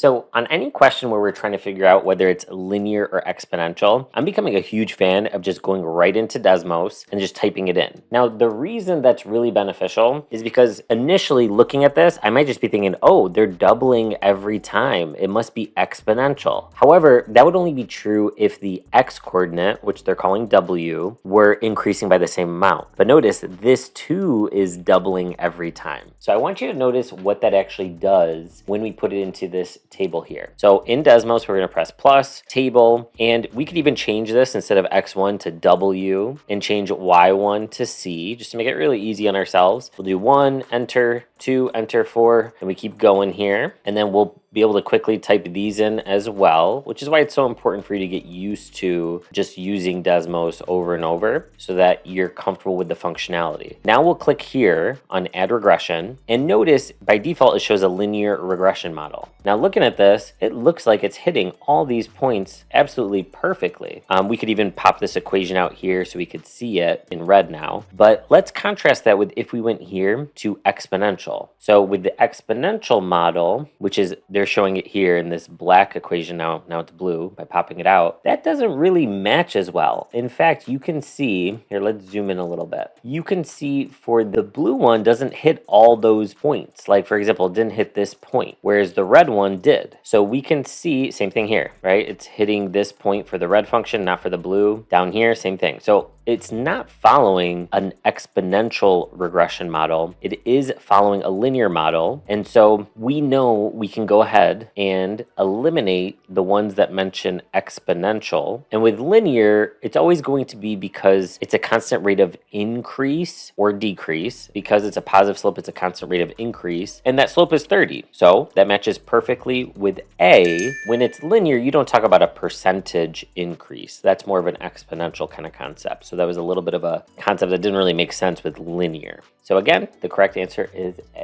So on any question where we're trying to figure out whether it's linear or exponential, I'm becoming a huge fan of just going right into Desmos and just typing it in. Now, the reason that's really beneficial is because initially looking at this, I might just be thinking, oh, they're doubling every time. It must be exponential. However, that would only be true if the x coordinate, which they're calling w, were increasing by the same amount. But notice this too is doubling every time. So I want you to notice what that actually does when we put it into this table here. So in Desmos, we're going to press plus, table, and we could even change this instead of x1 to w and change y1 to c, just to make it really easy on ourselves. We'll do 1, enter, 2, enter 4, and we keep going here. And then we'll be able to quickly type these in as well, which is why it's so important for you to get used to just using Desmos over and over so that you're comfortable with the functionality. Now we'll click here on add regression, and notice by default it shows a linear regression model. Now looking at this, it looks like it's hitting all these points absolutely perfectly. We could even pop this equation out here so we could see it in red now, but let's contrast that with if we went here to exponential. So with the exponential model, which is they're showing it here in this black equation now it's blue by popping it out, that doesn't really match as well. In fact, you can see, here let's zoom in a little bit. You can see for the blue one doesn't hit all those points. Like for example, it didn't hit this point, whereas the red one did. So we can see, same thing here, right? It's hitting this point for the red function, not for the blue. Down here, same thing. So it's not following an exponential regression model. It is following a linear model. And so we know we can go ahead and eliminate the ones that mention exponential. And with linear, it's always going to be because it's a constant rate of increase or decrease. Because it's a positive slope, it's a constant rate of increase. And that slope is 30. So that matches perfectly with A. When it's linear, you don't talk about a percentage increase. That's more of an exponential kind of concept. So that was a little bit of a concept that didn't really make sense with linear. So again, the correct answer is A.